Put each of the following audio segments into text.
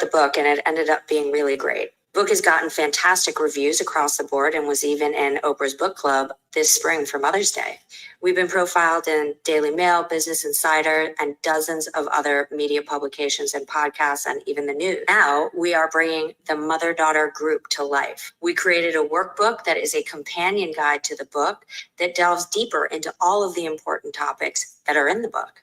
the book, and it ended up being really great. The book has gotten fantastic reviews across the board and was even in Oprah's book club this spring for Mother's Day. We've been profiled in Daily Mail, Business Insider, and dozens of other media publications and podcasts, and even the news. Now we are bringing the mother-daughter group to life. We created a workbook that is a companion guide to the book that delves deeper into all of the important topics that are in the book.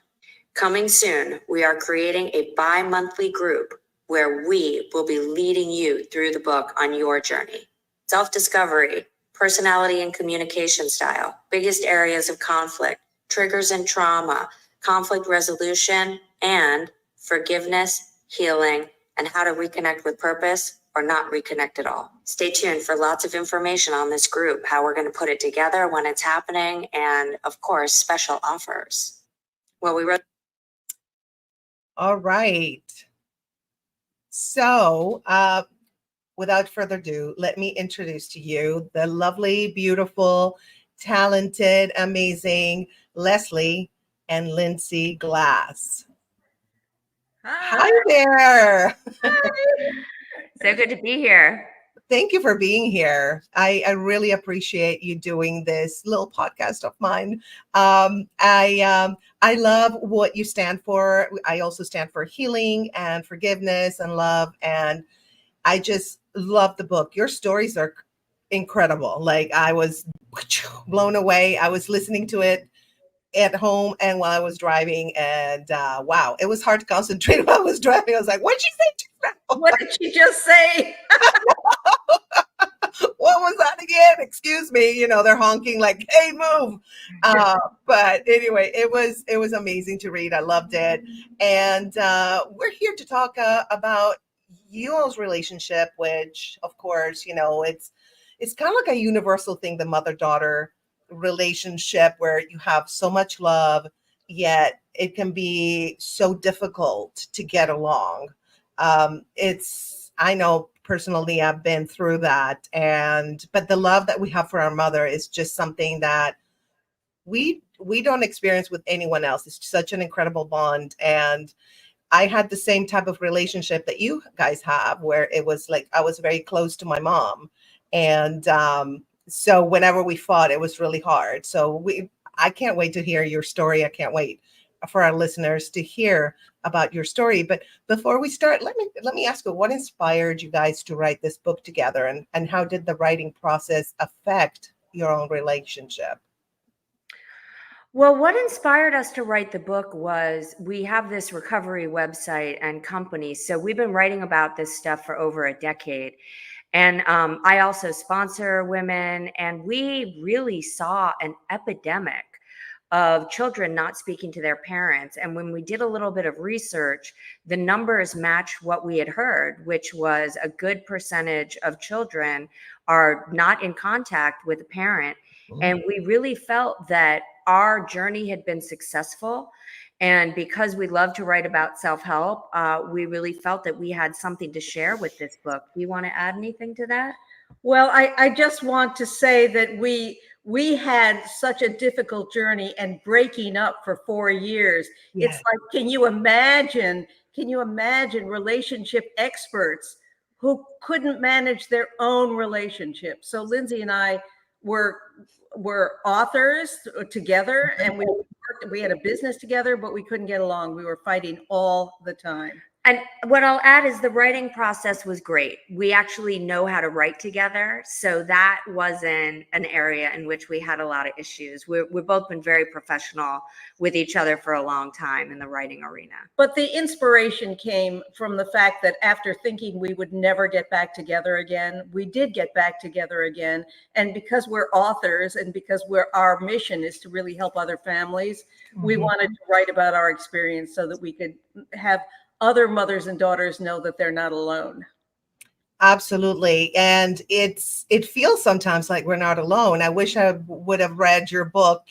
Coming soon, we are creating a bi-monthly group where we will be leading you through the book on your journey. Self-discovery, personality and communication style, biggest areas of conflict, triggers and trauma, conflict resolution, and forgiveness, healing, and how to reconnect with purpose or not reconnect at all. Stay tuned for lots of information on this group, how we're going to put it together, when it's happening, and of course, special offers. Well, we wrote. All right. So, without further ado, let me introduce to you the lovely, beautiful, talented, amazing Leslie and Lindsey Glass. Hi there. Hi. So good to be here. Thank you for being here. I really appreciate you doing this little podcast of mine. I love what you stand for. I also stand for healing and forgiveness and love. And I just love the book. Your stories are incredible. Like, I was blown away. I was listening to it at home and while I was driving, and wow, it was hard to concentrate while I was driving. I was like, what'd she say? What did she just say? What was that again? Excuse me. You know, they're honking like, hey, move. But anyway, it was amazing to read. I loved it. And we're here to talk about you all's relationship, which, of course, you know, it's kind of like a universal thing, the mother-daughter relationship, where you have so much love, yet it can be so difficult to get along. I know personally I've been through that, but the love that we have for our mother is just something that we don't experience with anyone else. It's such an incredible bond. And I had the same type of relationship that you guys have, where it was like I was very close to my mom. And so whenever we fought, it was really hard. So I can't wait to hear your story. I can't wait for our listeners to hear about your story. But before we start, let me ask you, what inspired you guys to write this book together, and how did the writing process affect your own relationship? Well, what inspired us to write the book was we have this recovery website and company. So we've been writing about this stuff for over a decade. And I also sponsor women, and we really saw an epidemic of children not speaking to their parents. And when we did a little bit of research, the numbers matched what we had heard, which was a good percentage of children are not in contact with a parent. And we really felt that our journey had been successful. And because we love to write about self-help, we really felt that we had something to share with this book. Do you want to add anything to that? Well, I just want to say that we had such a difficult journey and breaking up for 4 years. Yes. It's like, can you imagine relationship experts who couldn't manage their own relationship? So Lindsey and I were authors together, and we had a business together, but we couldn't get along. We were fighting all the time. And what I'll add is the writing process was great. We actually know how to write together. So that wasn't an area in which we had a lot of issues. We've both been very professional with each other for a long time in the writing arena. But the inspiration came from the fact that after thinking we would never get back together again, we did get back together again. And because we're authors, and because our mission is to really help other families, we wanted to write about our experience so that we could have other mothers and daughters know that they're not alone. Absolutely. And it feels sometimes like we're not alone. I wish I would have read your book,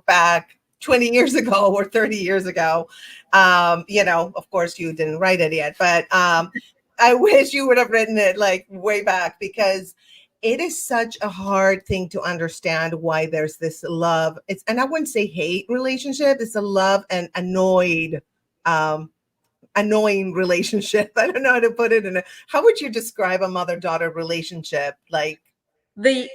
back 20 years ago or 30 years ago. Of course you didn't write it yet, but I wish you would have written it like way back, because it is such a hard thing to understand why there's this love. And I wouldn't say hate relationship. It's a love and annoyed annoying relationship. I don't know how to put it how would you describe a mother-daughter relationship? Like the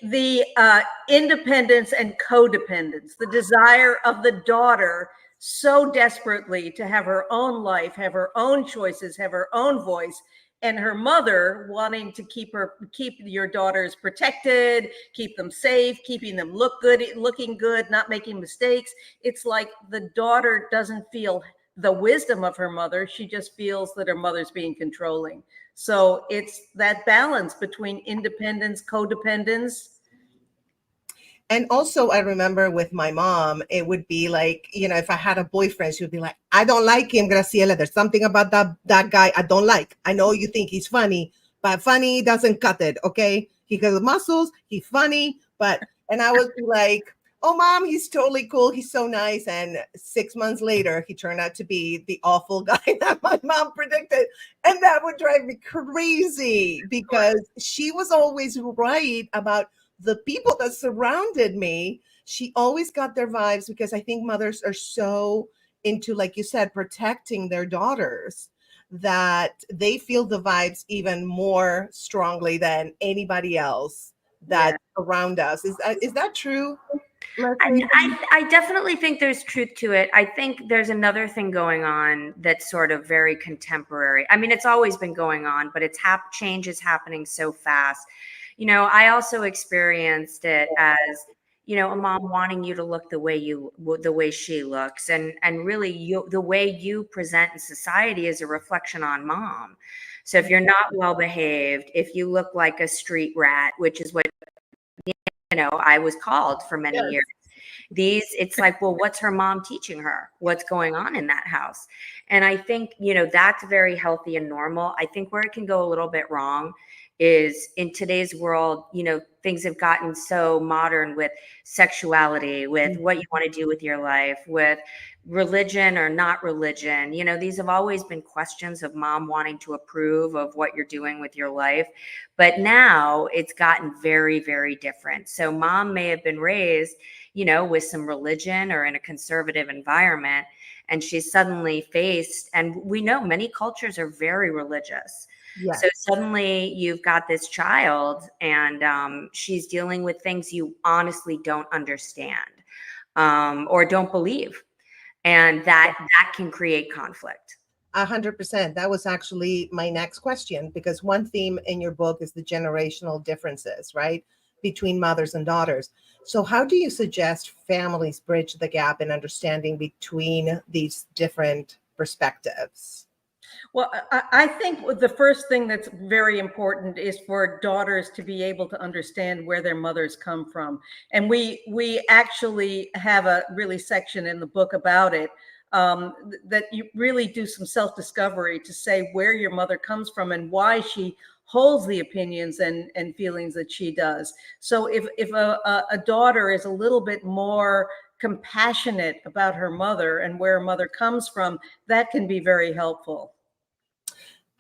independence and codependence, the desire of the daughter so desperately to have her own life, have her own choices, have her own voice, and her mother wanting to keep your daughters protected, keep them safe, keeping them looking good, not making mistakes. It's like the daughter doesn't feel the wisdom of her mother. She just feels that her mother's being controlling. So it's that balance between independence, codependence. and also I remember with my mom, it would be like, if I had a boyfriend, she would be like, I don't like him, Graciela. There's something about that guy I don't like. I know you think he's funny, but funny doesn't cut it. Okay. He got muscles, he's funny, and I would be like, oh mom, he's totally cool. He's so nice. And 6 months later, he turned out to be the awful guy that my mom predicted. And that would drive me crazy because she was always right about the people that surrounded me. She always got their vibes because I think mothers are so into, like you said, protecting their daughters that they feel the vibes even more strongly than anybody else that's around us. Is that true, Leslie? I definitely think there's truth to it. I think there's another thing going on that's sort of very contemporary. I mean, it's always been going on, but change is happening so fast. I also experienced it as, a mom wanting you to look the way she looks, and really the way you present in society is a reflection on mom. So if you're not well behaved, if you look like a street rat, which is what I was called for many years. It's like, well, what's her mom teaching her? What's going on in that house? And I think, that's very healthy and normal. I think where it can go a little bit wrong is in today's world, things have gotten so modern with sexuality, with what you want to do with your life, with religion or not religion. These have always been questions of mom wanting to approve of what you're doing with your life. But now it's gotten very, very different. So mom may have been raised, with some religion or in a conservative environment, and she's suddenly faced, and we know many cultures are very religious. Yes. So suddenly you've got this child and she's dealing with things you honestly don't understand or don't believe. And that can create conflict. 100%. That was actually my next question, because one theme in your book is the generational differences, right, between mothers and daughters. So how do you suggest families bridge the gap in understanding between these different perspectives? Well, I think the first thing that's very important is for daughters to be able to understand where their mothers come from. And we actually have a really section in the book about it, that you really do some self-discovery to say where your mother comes from and why she holds the opinions and feelings that she does. So if a daughter is a little bit more compassionate about her mother and where her mother comes from, that can be very helpful.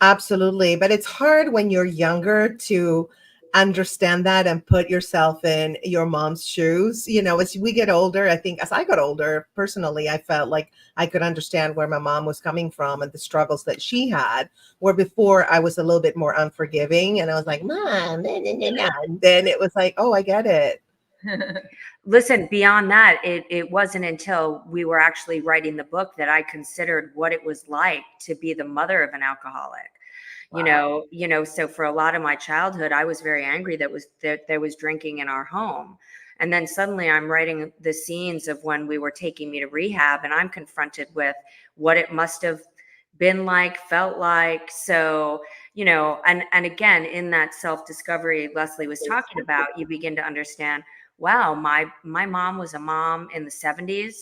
Absolutely. But it's hard when you're younger to understand that and put yourself in your mom's shoes. As we get older, I think as I got older, personally, I felt like I could understand where my mom was coming from and the struggles that she had, where before I was a little bit more unforgiving and I was like, Mom, nah, nah, nah, nah. And then it was like, oh, I get it. Listen, beyond that, it wasn't until we were actually writing the book that I considered what it was like to be the mother of an alcoholic. Wow. So for a lot of my childhood, I was very angry that there was drinking in our home. And then suddenly I'm writing the scenes of when we were taking me to rehab, and I'm confronted with what it must have been like, felt like. So, and again, in that self-discovery Leslie was talking about, you begin to understand, wow, my mom was a mom in the 70s.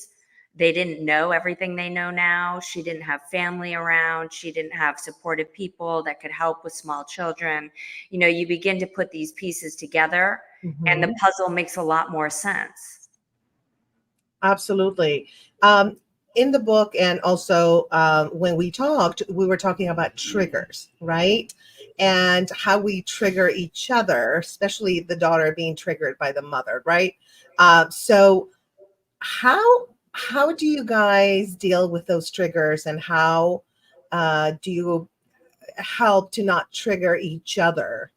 They didn't know everything they know now. She didn't have family around. She didn't have supportive people that could help with small children. You begin to put these pieces together and the puzzle makes a lot more sense. Absolutely. In the book, and also when we talked, we were talking about triggers, right? And how we trigger each other, especially the daughter being triggered by the mother, right? So how do you guys deal with those triggers, and how do you help to not trigger each other?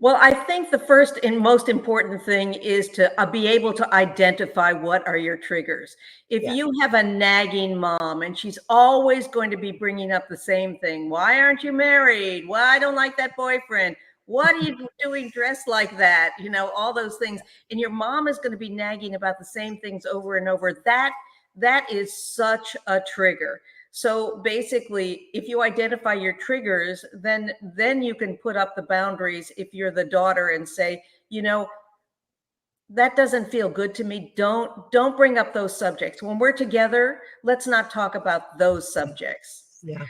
Well, I think the first and most important thing is to be able to identify what are your triggers. If Yeah. you have a nagging mom and she's always going to be bringing up the same thing, why aren't you married? Why I don't like that boyfriend? What are you doing dressed like that? You know, all those things. And your mom is going to be nagging about the same things over and over. That is such a trigger. So basically, if you identify your triggers, then you can put up the boundaries if you're the daughter and say, you know, that doesn't feel good to me. Don't bring up those subjects. When we're together, let's not talk about those subjects. Yeah.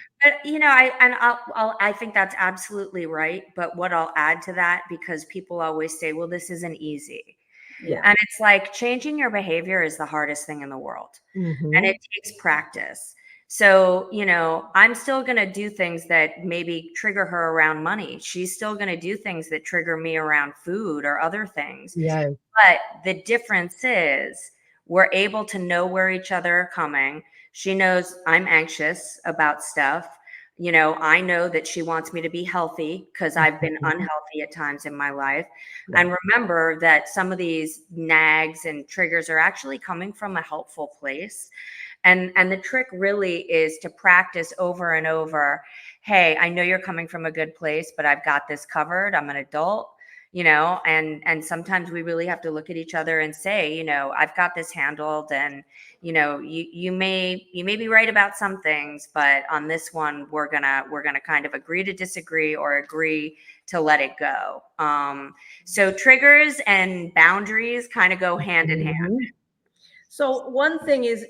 You know, I think that's absolutely right. But what I'll add to that, because people always say, well, this isn't easy. Yeah. And it's like changing your behavior is the hardest thing in the world. And it takes practice. So, you know, I'm still going to do things that maybe trigger her around money. She's still going to do things that trigger me around food or other things. Yeah. But the difference is we're able to know where each other are coming. She knows I'm anxious about stuff. You know, I know that she wants me to be healthy because I've been unhealthy at times in my life. Yeah. And remember that some of these nags and triggers are actually coming from a helpful place. And the trick really is to practice over and over. Hey, I know you're coming from a good place, but I've got this covered. I'm an adult, you know, and sometimes we really have to look at each other and say, you know, I've got this handled, and you know, you may be right about some things, but on this one, we're gonna kind of agree to disagree or agree to let it go. So triggers and boundaries kind of go hand in hand. So one thing is,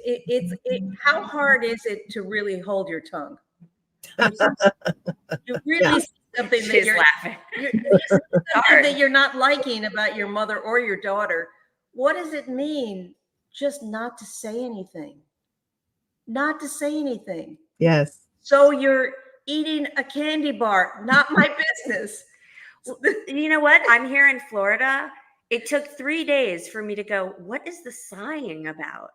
how hard is it to really hold your tongue? You really see something that She's you're laughing. you see something that you're not liking about your mother or your daughter. What does it mean just not to say anything? Not to say anything. Yes. So you're eating a candy bar, not my business. You know what? I'm here in Florida. It took 3 days for me to go, what is the sighing about?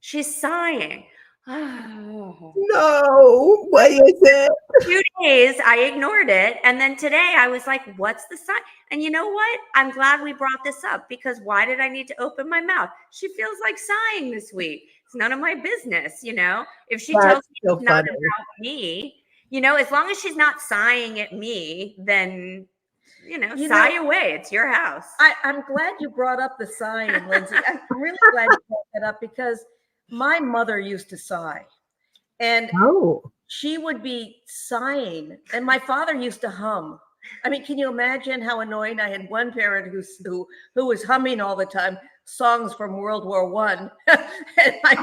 She's sighing. Oh. No, what is it? 2 days, I ignored it. And then today I was like, what's the sign? And you know what? I'm glad we brought this up, because why did I need to open my mouth? She feels like sighing this week. It's none of my business, you know? If she tells me so it's not funny. about me, you know, as long as she's not sighing at me, then sigh away. It's your house. I'm glad you brought up the sighing, Lindsay. I'm really glad you brought that up, because my mother used to sigh, and she would be sighing, and my father used to hum. I mean, can you imagine how annoying? I had one parent who was humming all the time songs from World War I, and my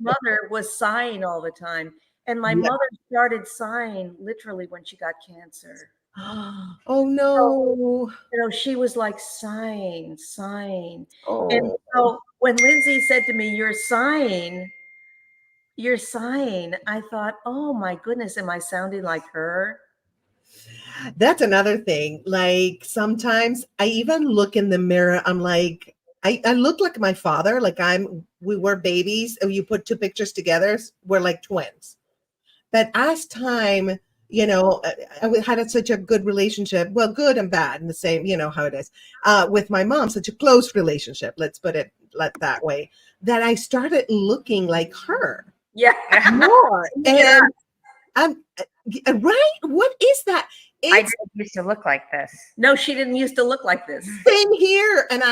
mother was sighing all the time. And my mother started sighing literally when she got cancer. Oh no. So, she was like sighing. Oh. And so when Lindsay said to me, you're sighing, I thought, oh my goodness, am I sounding like her? That's another thing. Like sometimes I even look in the mirror. I'm like, I look like my father. Like we were babies. You put two pictures together, we're like twins. But as time, you know, I had such a good relationship. Well, good and bad in the same, you know how it is. With my mom, such a close relationship. Let's put it that way. That I started looking like her. Yeah. More. And I'm right. What is that? I didn't used to look like this. No, she didn't used to look like this. Same here. And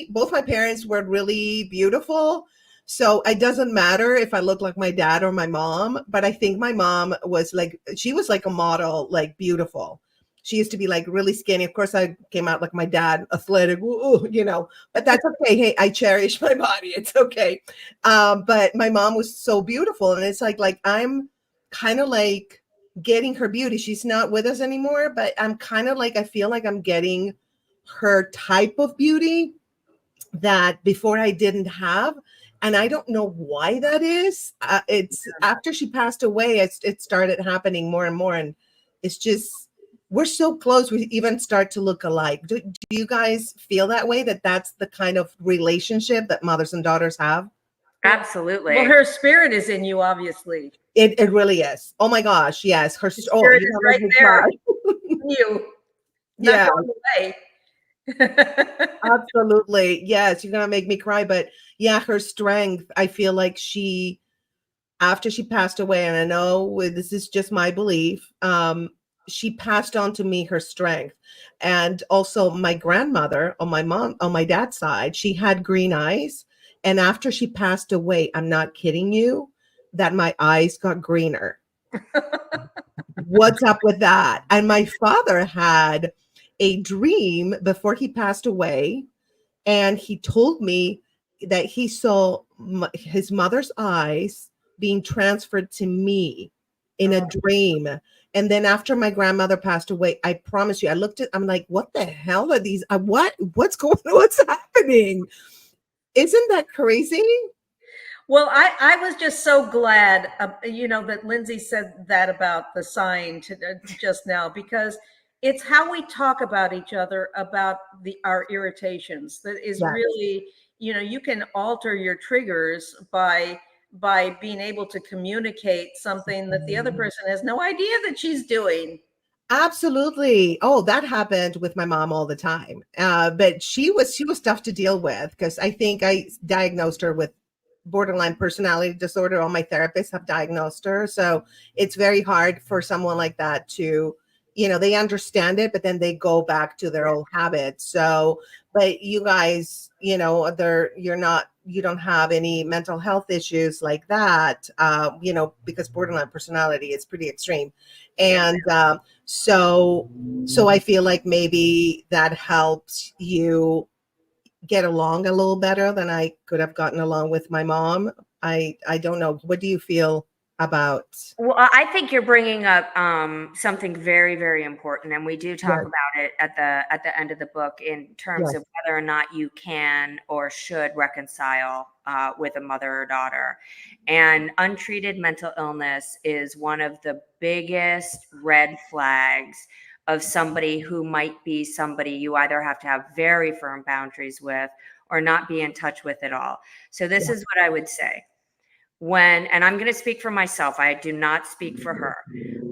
both my parents were really beautiful. So it doesn't matter if I look like my dad or my mom, but I think my mom she was like a model, like beautiful. She used to be like really skinny. Of course, I came out like my dad, athletic, you know, but that's okay. Hey, I cherish my body. It's okay. But my mom was so beautiful. And it's like I'm kind of like getting her beauty. She's not with us anymore, but I'm kind of like, I feel like I'm getting her type of beauty that before I didn't have. And I don't know why that is. It's after she passed away, it started happening more and more. And it's just, we're so close. We even start to look alike. Do you guys feel that way? That's the kind of relationship that mothers and daughters have? Absolutely. Well, her spirit is in you, obviously. It really is. Oh my gosh, yes. The spirit is right there. You, not Yeah, going away. absolutely. Yes, you're gonna make me cry. But yeah, her strength, I feel like after she passed away, and I know this is just my belief, she passed on to me her strength. And also my grandmother on my dad's side, she had green eyes. And after she passed away, I'm not kidding you, that my eyes got greener. What's up with that? And my father had a dream before he passed away, and he told me that he saw his mother's eyes being transferred to me in a dream. And then after my grandmother passed away, I promise you, I'm like, what the hell are these? What's going on? What's happening? Isn't that crazy? Well, I was just so glad, that Lindsey said that about the sign just now, because it's how we talk about each other, about our irritations, that is Yes. really, you can alter your triggers by being able to communicate something that the other person has no idea that she's doing. Absolutely. Oh, that happened with my mom all the time. But she was tough to deal with, because I think I diagnosed her with borderline personality disorder. All my therapists have diagnosed her. So it's very hard for someone like that to, they understand it, but then they go back to their old habits. So, but you guys, you don't have any mental health issues like that, because borderline personality is pretty extreme. And so I feel like maybe that helps you get along a little better than I could have gotten along with my mom. I don't know. What do you feel about? Well, I think you're bringing up something very, very important, and we do talk Yes. about it at the end of the book in terms Yes. of whether or not you can or should reconcile with a mother or daughter. And untreated mental illness is one of the biggest red flags of somebody who might be somebody you either have to have very firm boundaries with or not be in touch with at all. So this is what I would say. And I'm going to speak for myself, I do not speak for her.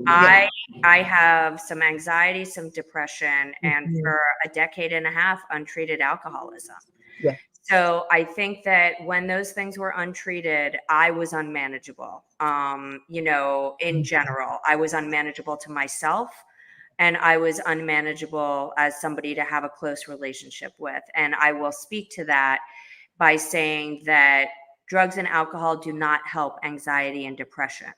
I have some anxiety, some depression, and for a decade and a half, untreated alcoholism. Yeah. So I think that when those things were untreated, I was unmanageable. In general, I was unmanageable to myself, and I was unmanageable as somebody to have a close relationship with. And I will speak to that by saying that drugs and alcohol do not help anxiety and depression.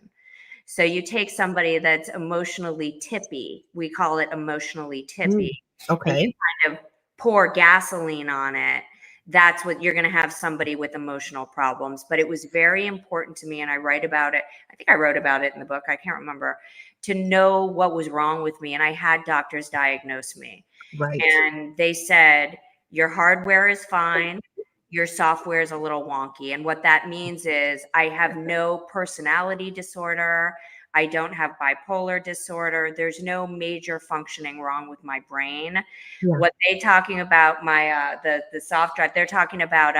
So you take somebody that's emotionally tippy, we call it emotionally tippy, and you Okay. kind of pour gasoline on it. That's what you're going to have, somebody with emotional problems. But it was very important to me, and I write about it. I think I wrote about it in the book. I can't remember, to know what was wrong with me. And I had doctors diagnose me. Right. And they said, your hardware is fine, your software is a little wonky. And what that means is I have no personality disorder. I don't have bipolar disorder. There's no major functioning wrong with my brain. Yeah. What they talking about, my the soft drive, they're talking about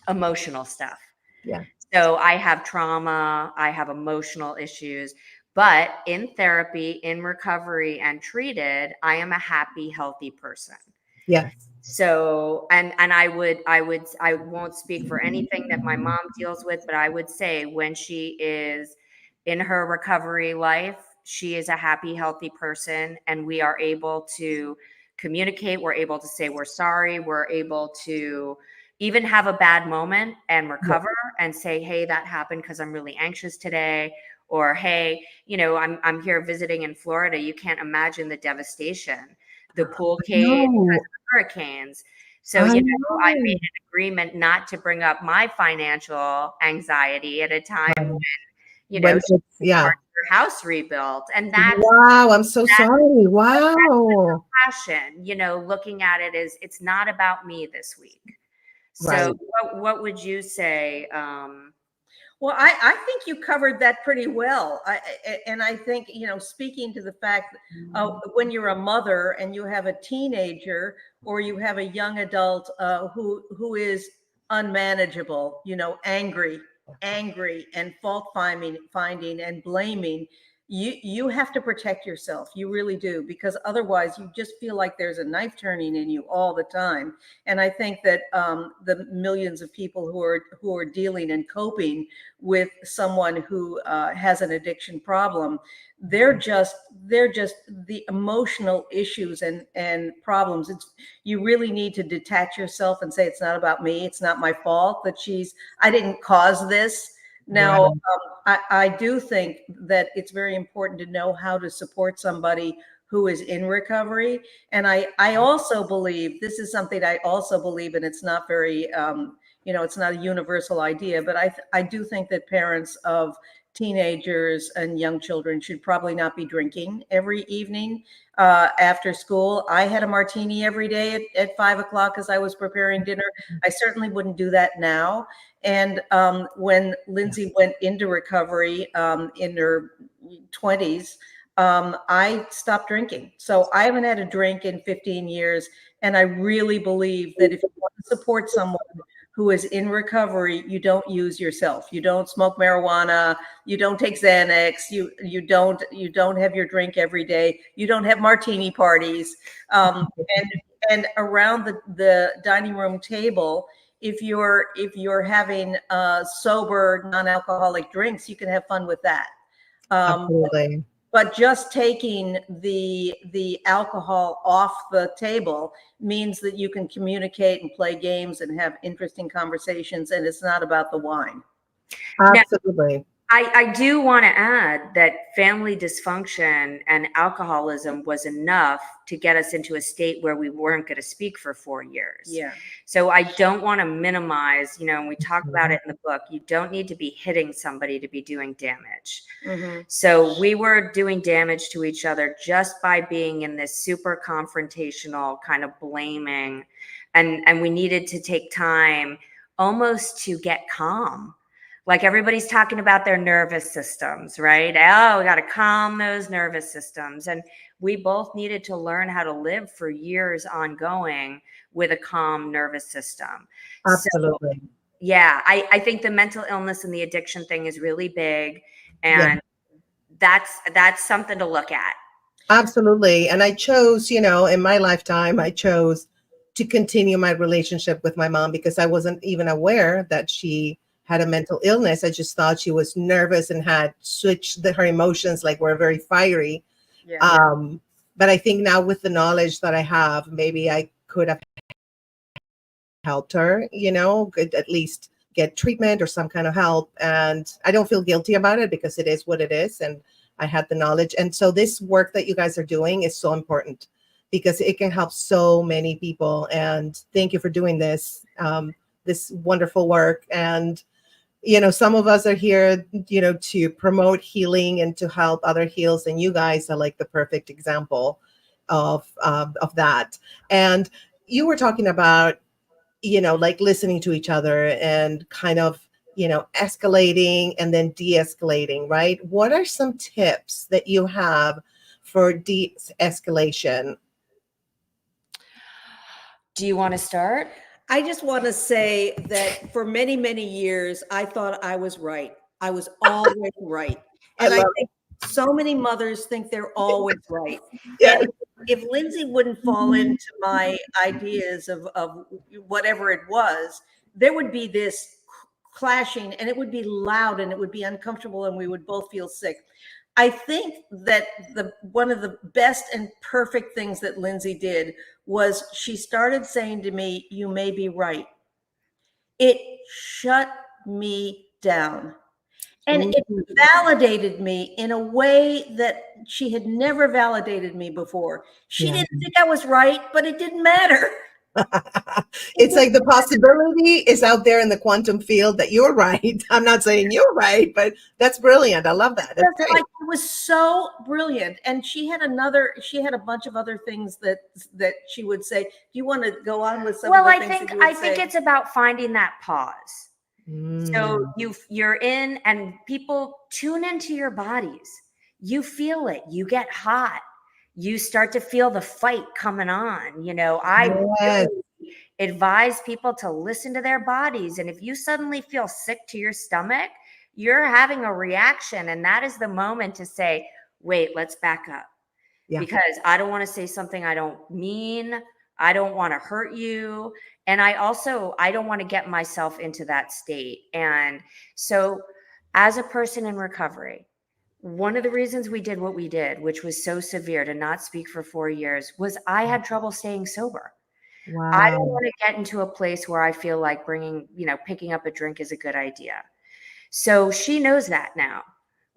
emotional stuff. Yeah. So I have trauma, I have emotional issues, but in therapy, in recovery and treated, I am a happy, healthy person. Yes. So, and I won't speak for anything that my mom deals with, but I would say when she is in her recovery life, she is a happy, healthy person, and we are able to communicate. We're able to say we're sorry. We're able to even have a bad moment and recover and say, hey, that happened because I'm really anxious today. Or, hey, I'm here visiting in Florida. You can't imagine the devastation, the pool cave because of the hurricanes. So, I made an agreement not to bring up my financial anxiety at a time when, her house rebuilt. And that's, wow, I'm so sorry. Wow. passion, looking at it as it's not about me this week. So what would you say? Well, I think you covered that pretty well. And I think, speaking to the fact when you're a mother and you have a teenager or you have a young adult who is unmanageable, angry and fault finding and blaming, you have to protect yourself. You really do, because otherwise you just feel like there's a knife turning in you all the time. And I think that the millions of people who are dealing and coping with someone who has an addiction problem, they're just the emotional issues and problems. You really need to detach yourself and say, it's not about me. It's not my fault that I didn't cause this. Now, I do think that it's very important to know how to support somebody who is in recovery. And I also believe, this is something I also believe, and it's not very, it's not a universal idea, but I do think that parents of teenagers and young children should probably not be drinking every evening after school. I had a martini every day at 5 o'clock as I was preparing dinner. I certainly wouldn't do that now. And when Lindsey went into recovery in her 20s, I stopped drinking. So I haven't had a drink in 15 years. And I really believe that if you want to support someone who is in recovery, you don't use yourself. You don't smoke marijuana. You don't take Xanax. You don't have your drink every day. You don't have martini parties. And around the dining room table, if you're having sober, non-alcoholic drinks, you can have fun with that. Absolutely. But just taking the alcohol off the table means that you can communicate and play games and have interesting conversations, and it's not about the wine. Absolutely. I do want to add that family dysfunction and alcoholism was enough to get us into a state where we weren't going to speak for 4 years. Yeah. So I don't want to minimize, and we talk about it in the book, you don't need to be hitting somebody to be doing damage. Mm-hmm. So we were doing damage to each other just by being in this super confrontational kind of blaming. And we needed to take time almost to get calm. Like everybody's talking about their nervous systems, right? Oh, we got to calm those nervous systems. And we both needed to learn how to live for years ongoing with a calm nervous system. Absolutely. So, yeah, I think the mental illness and the addiction thing is really big. And that's something to look at. Absolutely. And I chose, in my lifetime, I chose to continue my relationship with my mom because I wasn't even aware that she had a mental illness. I just thought she was nervous and had switched her emotions, like were very fiery. Yeah. But I think now with the knowledge that I have, maybe I could have helped her, could at least get treatment or some kind of help. And I don't feel guilty about it because it is what it is. And I had the knowledge. And so this work that you guys are doing is so important because it can help so many people. And thank you for doing this, this wonderful work. And some of us are here, to promote healing and to help other heals. And you guys are like the perfect example of that. And you were talking about, like listening to each other and kind of, escalating and then de-escalating, right? What are some tips that you have for de-escalation? Do you want to start? I just want to say that for many, many years, I thought I was right. I was always right. And I think so many mothers think they're always right. Yes. And if Lindsey wouldn't fall into my ideas of whatever it was, there would be this clashing and it would be loud and it would be uncomfortable and we would both feel sick. I think that one of the best and perfect things that Lindsey did was she started saying to me, "You may be right." It shut me down. And it validated me in a way that she had never validated me before. She didn't think I was right, but it didn't matter. It's like the possibility is out there in the quantum field that you're right. I'm not saying you're right, but that's brilliant. I love that. That's great. Like, it was so brilliant. And she had a bunch of other things that she would say. Do you want to go on with some of the things that you would I think it's about finding that pause. So you're in, and people tune into your bodies. You feel it. You get hot. You start to feel the fight coming on. advise people to listen to their bodies. And if you suddenly feel sick to your stomach, you're having a reaction. And that is the moment to say, wait, let's back up. Yeah. Because I don't want to say something I don't mean. I don't want to hurt you. And I don't want to get myself into that state. And so as a person in recovery, one of the reasons we did what we did, which was so severe to not speak for 4 years, was I had trouble staying sober. Wow. I don't want to get into a place where I feel like picking up a drink is a good idea. So she knows that now.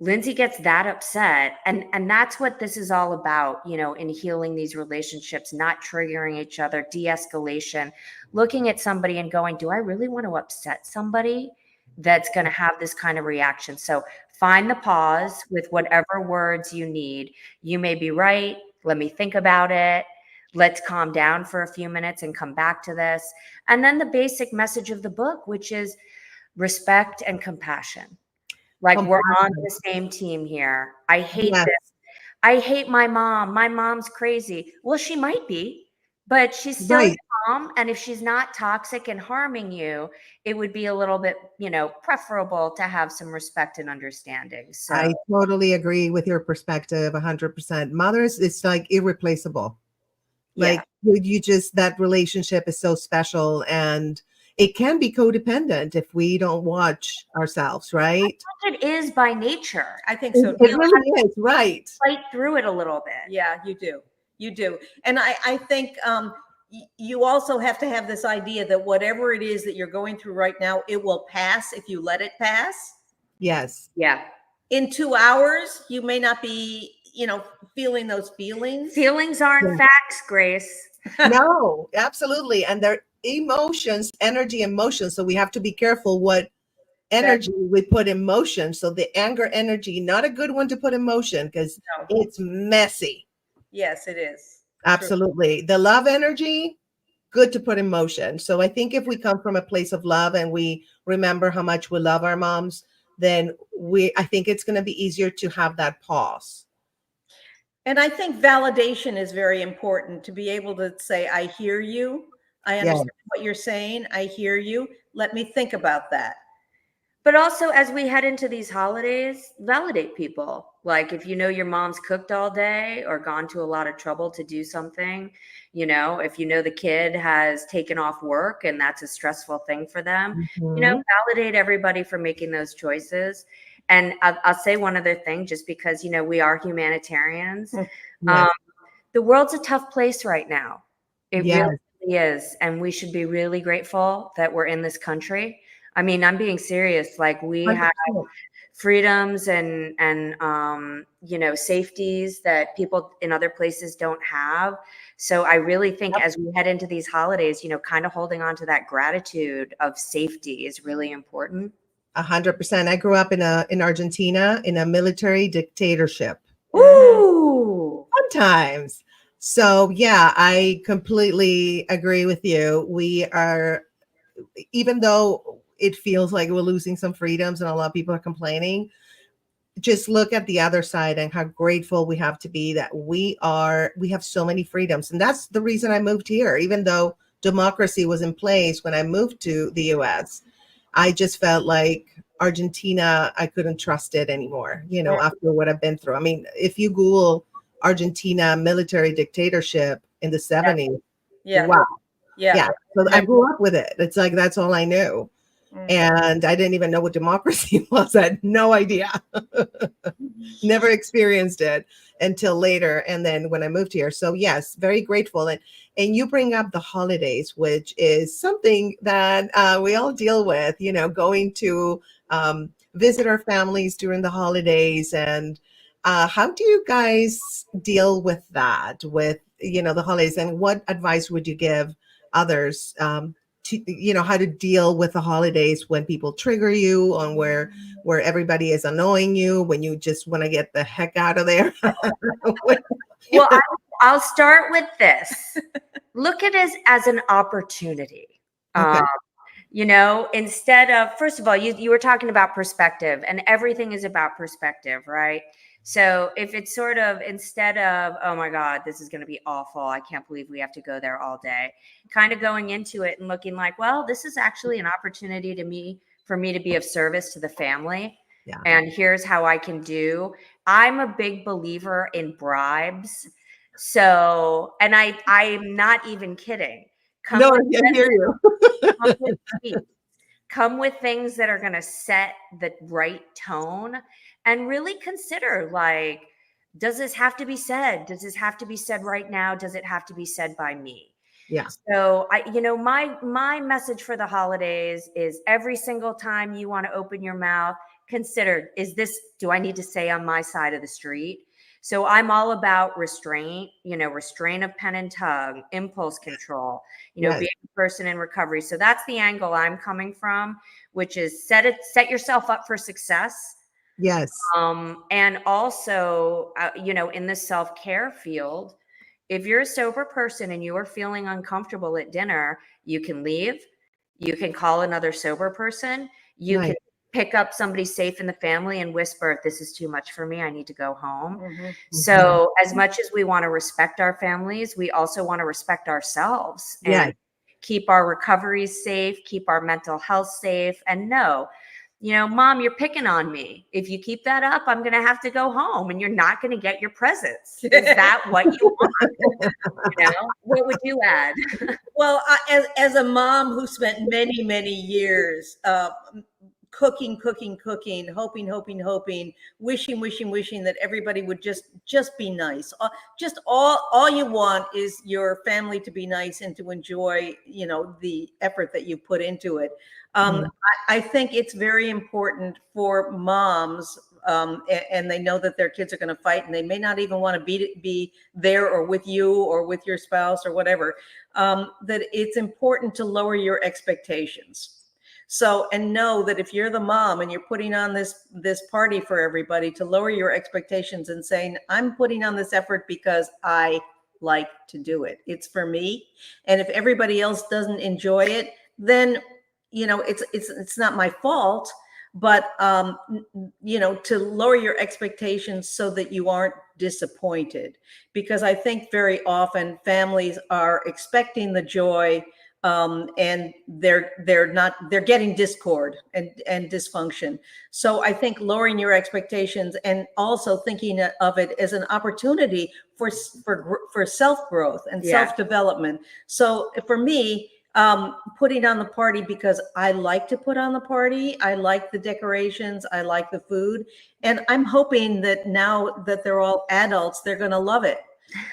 Lindsey gets that upset. And that's what this is all about, in healing these relationships, not triggering each other, de-escalation, looking at somebody and going, do I really want to upset somebody that's going to have this kind of reaction? So find the pause with whatever words you need. You may be right. Let me think about it. Let's calm down for a few minutes and come back to this. And then the basic message of the book, which is respect and compassion. Like, we're on the same team here. I hate this. I hate my mom. My mom's crazy. Well, she might be, but she's still your mom. And if she's not toxic and harming you, it would be a little bit, preferable to have some respect and understanding. So I totally agree with your perspective 100%. Mothers, it's like irreplaceable. Like you just, that relationship is so special, and it can be codependent if we don't watch ourselves, right? I think it is by nature. I think so. It really is, right? Fight through it a little bit. Yeah, you do. You do. And I think you also have to have this idea that whatever it is that you're going through right now, it will pass if you let it pass. Yes. Yeah. In 2 hours, you may not be, feeling those feelings. Feelings aren't facts, Grace. No, absolutely. And they're emotions, energy and motion. So we have to be careful what energy we put in motion. So the anger energy, not a good one to put in motion, because it's messy. Yes, it is. Absolutely. True. The love energy, good to put in motion. So I think if we come from a place of love and we remember how much we love our moms, then I think it's going to be easier to have that pause. And I think validation is very important, to be able to say, I hear you. I understand what you're saying. I hear you. Let me think about that. But also, as we head into these holidays, validate people. Like, if your mom's cooked all day or gone to a lot of trouble to do something, if the kid has taken off work and that's a stressful thing for them, validate everybody for making those choices. And I'll say one other thing, just because, we are humanitarians. The world's a tough place right now. It really is. And we should be really grateful that we're in this country. I mean, I'm being serious. Like, we have freedoms and safeties that people in other places don't have. So I really think as we head into these holidays, kind of holding on to that gratitude of safety is really important. 100%. I grew up in Argentina in a military dictatorship. Ooh, sometimes. So yeah, I completely agree with you. We are, even though it feels like we're losing some freedoms and a lot of people are complaining, just look at the other side and how grateful we have to be that we have so many freedoms. And that's the reason I moved here. Even though democracy was in place when I moved to the US, I just felt like Argentina, I couldn't trust it anymore, after what I've been through. I mean, if you Google Argentina military dictatorship in the 70s, wow. Yeah. So I grew up with it. It's like, that's all I knew. And I didn't even know what democracy was. I had no idea. Never experienced it until later. And then when I moved here. So yes, very grateful. And you bring up the holidays, which is something that we all deal with, going to visit our families during the holidays. And how do you guys deal with that, with, the holidays? And what advice would you give others to, how to deal with the holidays when people trigger you, on where everybody is annoying you, when you just want to get the heck out of there? Well, I'll start with this. Look at it as an opportunity. Okay. Instead of, first of all, you were talking about perspective, and everything is about perspective, right? So if it's sort of, instead of, oh my God, this is going to be awful, I can't believe we have to go there all day, kind of going into it and looking like, well, this is actually an opportunity for me to be of service to the family. Yeah. And here's how I can do. I'm a big believer in bribes. So, and I'm not even kidding. No, I hear you. Come with treats. Come with things that are going to set the right tone, and really consider, like, does this have to be said? Does this have to be said right now? Does it have to be said by me? Yeah. So my message for the holidays is, every single time you want to open your mouth, consider, do I need to say on my side of the street? So I'm all about restraint, restraint of pen and tongue, impulse control, Yes. being a person in recovery. So that's the angle I'm coming from, which is set yourself up for success. Yes. And also, in the self-care field, if you're a sober person and you are feeling uncomfortable at dinner, you can leave. You can call another sober person. You Right. can pick up somebody safe in the family and whisper, this is too much for me, I need to go home. Mhm. So as much as we want to respect our families, we also want to respect ourselves Yes. and keep our recoveries safe, keep our mental health safe. And no, Mom, you're picking on me. If you keep that up, I'm going to have to go home and you're not going to get your presents. Is that what you want? What would you add? Well, as a mom who spent many, many years cooking, hoping, wishing that everybody would just be nice. Just all you want is your family to be nice and to enjoy, the effort that you put into it. I think it's very important for moms, and they know that their kids are going to fight, and they may not even want to be there or with you or with your spouse or whatever. That it's important to lower your expectations. So, and know that if you're the mom and you're putting on this party for everybody, to lower your expectations and saying, I'm putting on this effort because I like to do it. It's for me. And if everybody else doesn't enjoy it, then, it's not my fault, but, to lower your expectations so that you aren't disappointed. Because I think very often families are expecting the joy, and they're getting discord and dysfunction. So I think lowering your expectations and also thinking of it as an opportunity for self-growth and self-development. So for me, putting on the party because I like to put on the party. I like the decorations. I like the food. And I'm hoping that now that they're all adults, they're going to love it.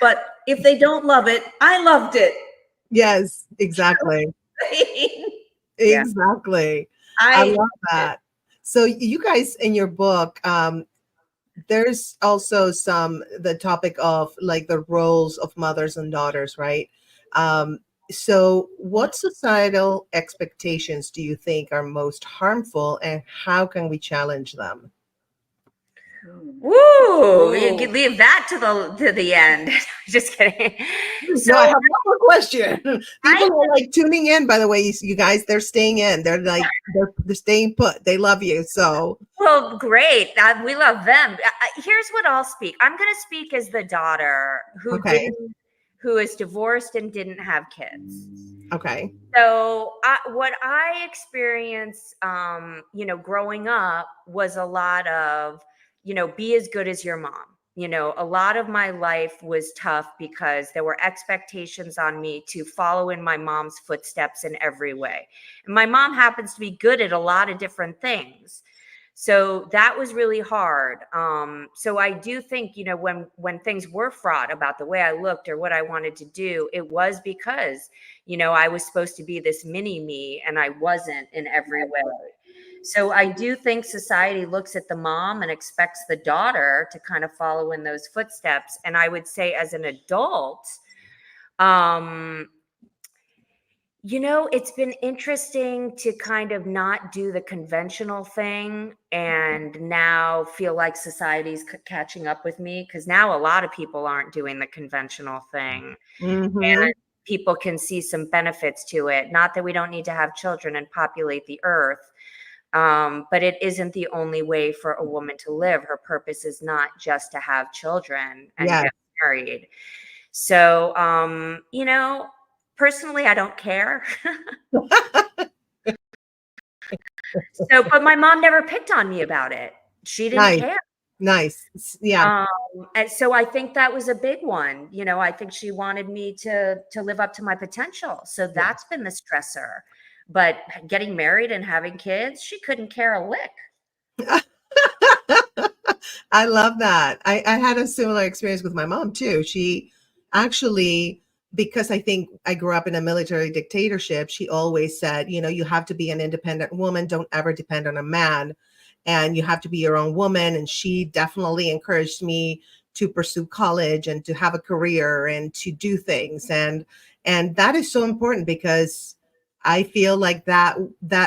But if they don't love it, I loved it. Yes, exactly. Exactly. I love that. So you guys, in your book, there's also the topic of like the roles of mothers and daughters, right? So what societal expectations do you think are most harmful, and how can we challenge them? Woo! You could leave that to the end. Just kidding. So No, I have one more question. People are like tuning in, by the way, you guys, they're staying in. They're like, they're staying put. They love you. So, well, great. We love them. Here's what I'll speak. I'm going to speak as the daughter who is divorced and didn't have kids. Okay. So what I experienced, growing up was a lot of, be as good as your mom. A lot of my life was tough because there were expectations on me to follow in my mom's footsteps in every way. And my mom happens to be good at a lot of different things. So that was really hard. So I do think, when things were fraught about the way I looked or what I wanted to do, it was because, I was supposed to be this mini me and I wasn't in every way. So I do think society looks at the mom and expects the daughter to kind of follow in those footsteps. And I would say as an adult, it's been interesting to kind of not do the conventional thing and now feel like society's catching up with me, because now a lot of people aren't doing the conventional thing. And people can see some benefits to it. Not that we don't need to have children and populate the earth, But it isn't the only way for a woman to live. Her purpose is not just to have children and Yeah. get married. So, you know, personally, I don't care. So, but my mom never picked on me about it. She didn't Nice. care. Nice. Yeah. And so I think that was a big one. You know, I think she wanted me to live up to my potential. So that's been the stressor. But getting married and having kids, she couldn't care a lick. I love that. I had a similar experience with my mom too. She actually, because I think I grew up in a military dictatorship, she always said, you know, you have to be an independent woman. Don't ever depend on a man. And you have to be your own woman. And she definitely encouraged me to pursue college and to have a career and to do things. And that is so important because I feel like that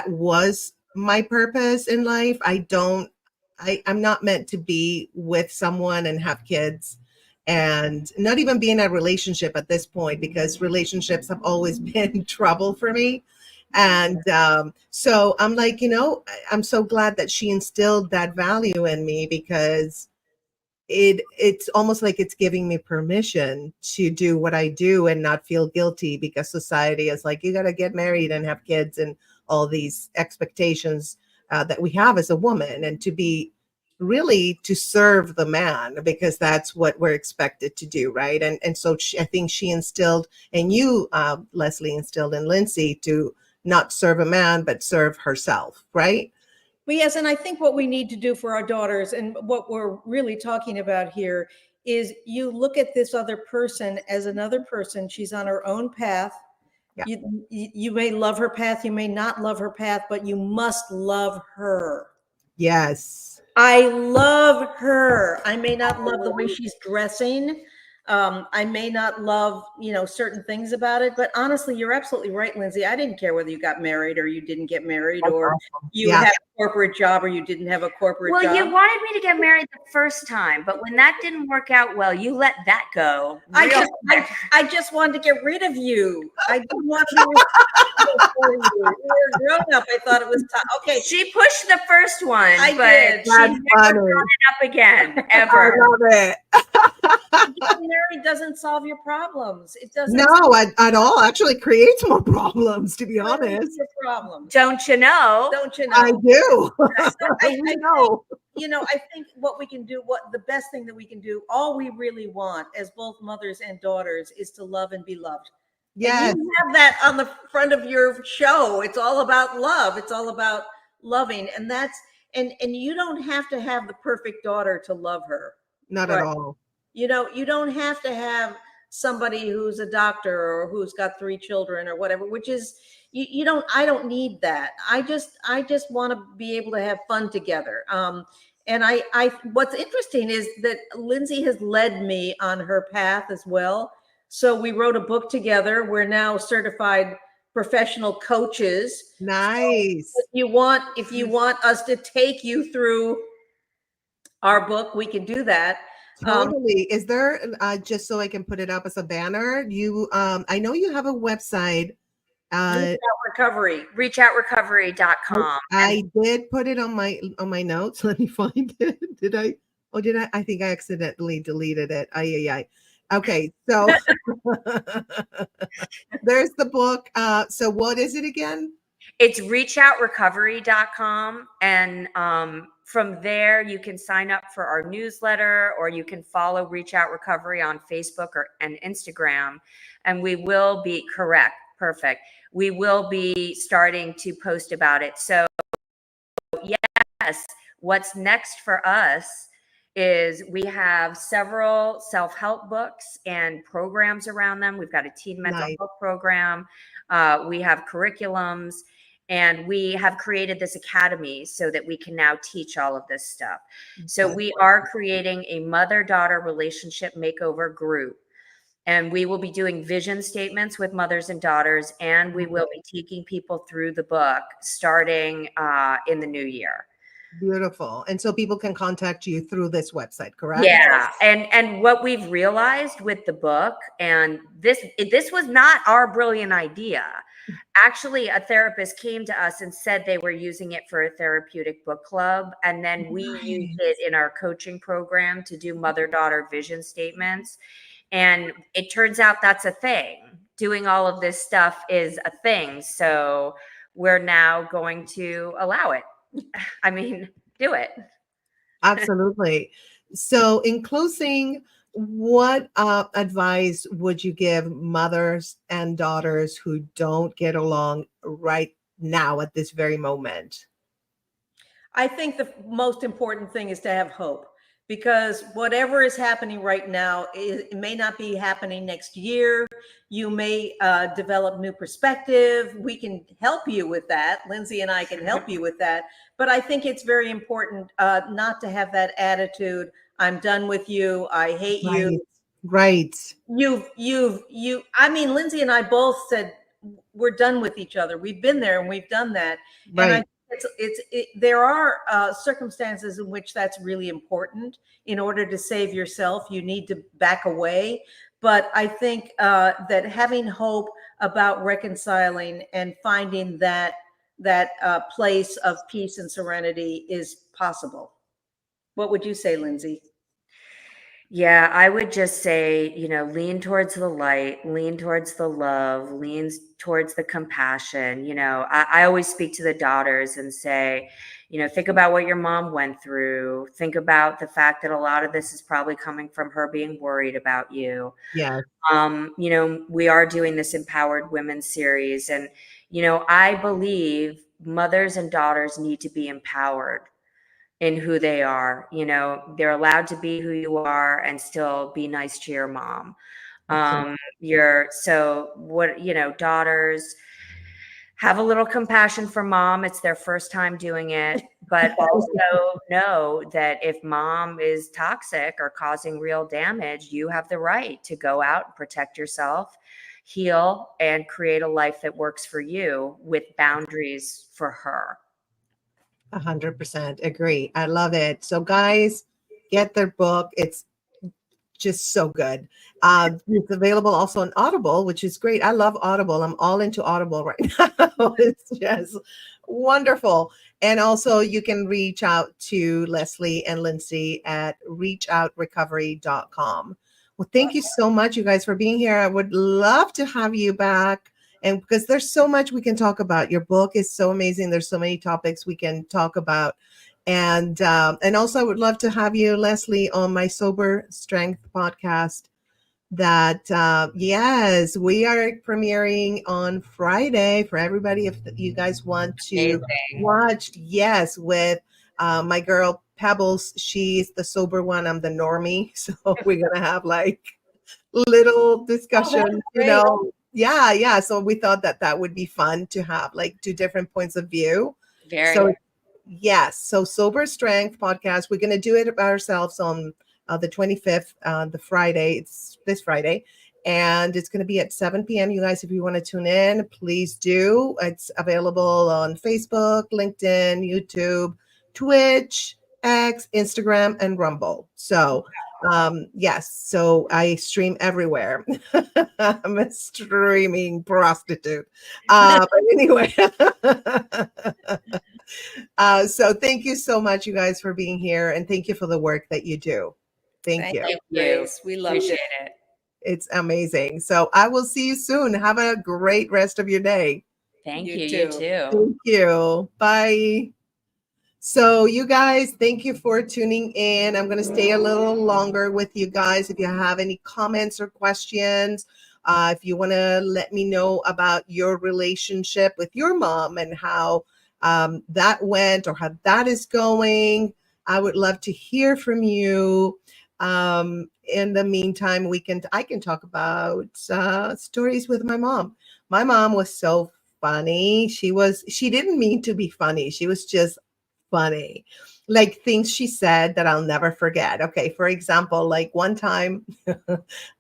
was my purpose in life. I'm not meant to be with someone and have kids and not even be in a relationship at this point because relationships have always been trouble for me. And so I'm like, you know, I'm so glad that she instilled that value in me because it's almost like it's giving me permission to do what I do and not feel guilty because society is like, you got to get married and have kids and all these expectations that we have as a woman and to be really to serve the man because that's what we're expected to do. Right. And so I think she instilled and you, Leslie, instilled in Lindsey to not serve a man, but serve herself. Right. Well, yes, and I think what we need to do for our daughters and what we're really talking about here is you look at this other person as another person. She's on her own path. Yeah. You may love her path, you may not love her path, but you must love her. Yes. I love her. I may not love the way she's dressing. I may not love, certain things about it, but honestly, you're absolutely right, Lindsey. I didn't care whether you got married or you didn't get married, That's or awesome. you Yeah. had a corporate job or you didn't have a corporate job. Well, you wanted me to get married the first time, but when that didn't work out well, you let that go. I just wanted to get rid of you. I didn't want to be responsible for you. You were grown up. I thought it was time. Okay. She pushed the first one, I but did. she That's never funny. brought it up again, I ever. love it. Getting married doesn't solve your problems. It doesn't. No, at all. Actually creates more problems, to be honest. Your problem. Don't you know? Don't you know? I do. I know. I think what we can do, what the best thing that we can do, all we really want as both mothers and daughters is to love and be loved. Yes. And you have that on the front of your show. It's all about love. It's all about loving. And that's, and you don't have to have the perfect daughter to love her. Not at all. You don't have to have somebody who's a doctor or who's got 3 children or whatever, which is, I don't need that. I just want to be able to have fun together. And I what's interesting is that Lindsey has led me on her path as well. So we wrote a book together. We're now certified professional coaches. Nice. So if you want us to take you through our book, we can do that. Totally. Is there just so I can put it up as a banner? You I know you have a website. Reachoutrecovery.com. I did put it on my notes. Let me find it. Did I? Oh, did I? I think I accidentally deleted it. Ay. Okay, so there's the book. So what is it again? It's reachoutrecovery.com. And from there, you can sign up for our newsletter, or you can follow Reach Out Recovery on Facebook and Instagram. And we will be perfect. We will be starting to post about it. So yes, what's next for us is we have several self-help books and programs around them. We've got a teen mental health program. We have curriculums, and we have created this academy so that we can now teach all of this stuff. So we are creating a mother-daughter relationship makeover group, and we will be doing vision statements with mothers and daughters, and we will be taking people through the book starting in the new year. Beautiful. And so people can contact you through this website, correct? Yeah. And what we've realized with the book, and this was not our brilliant idea. Actually, a therapist came to us and said they were using it for a therapeutic book club. And then we used it in our coaching program to do mother-daughter vision statements. And it turns out that's a thing. Doing all of this stuff is a thing. So we're now going to allow it. I mean, do it. Absolutely. So, in closing, what advice would you give mothers and daughters who don't get along right now at this very moment? I think the most important thing is to have hope, because whatever is happening right now, it may not be happening next year. You may develop new perspective. We can help you with that. Lindsey and I can help you with that. But I think it's very important not to have that attitude. I'm done with you. I hate you. Right. I mean, Lindsey and I both said we're done with each other. We've been there and we've done that. Right. And there are circumstances in which that's really important. In order to save yourself, you need to back away. But I think that having hope about reconciling and finding that place of peace and serenity is possible. What would you say, Lindsey? Yeah, I would just say, lean towards the light, lean towards the love, lean towards the compassion. I always speak to the daughters and say, think about what your mom went through. Think about the fact that a lot of this is probably coming from her being worried about you. Yeah. We are doing this Empowered Women series. And, I believe mothers and daughters need to be empowered in who they are. They're allowed to be who you are and still be nice to your mom. Daughters, have a little compassion for mom. It's their first time doing it, but also know that if mom is toxic or causing real damage, you have the right to go out and protect yourself, heal, and create a life that works for you with boundaries for her. 100% agree. I love it. So guys, get their book. It's just so good. It's available also on Audible, which is great. I love Audible. I'm all into Audible right now. It's just wonderful. And also you can reach out to Leslie and Lindsey at reachoutrecovery.com. Well, thank you so much, you guys, for being here. I would love to have you back. And because there's so much we can talk about. Your book is so amazing. There's so many topics we can talk about. And also I would love to have you, Leslie, on my Sober Strength podcast that, yes, we are premiering on Friday for everybody. If you guys want to watch, yes, with my girl Pebbles. She's the sober one. I'm the normie. So we're going to have like little discussion, Yeah. So we thought that would be fun to have like two different points of view. Yes. So Sober Strength podcast, we're going to do it by ourselves on the 25th, the Friday. It's this Friday. And it's going to be at 7 p.m. You guys, if you want to tune in, please do. It's available on Facebook, LinkedIn, YouTube, Twitch, X, Instagram, and Rumble. So yes, so I stream everywhere. I'm a streaming prostitute. But anyway, so thank you so much, you guys, for being here, and thank you for the work that you do. Thank you. Grace. We love it. It's amazing. So I will see you soon. Have a great rest of your day. Thank you. You too. Thank you. Bye. So you guys, thank you for tuning in. I'm going to stay a little longer with you guys. If you have any comments or questions, if you want to let me know about your relationship with your mom and how that went or how that is going, I would love to hear from you. In the meantime, I can talk about stories with my mom. My mom was so funny. She didn't mean to be funny. She was just funny, like things she said that I'll never forget. Okay, for example, like one time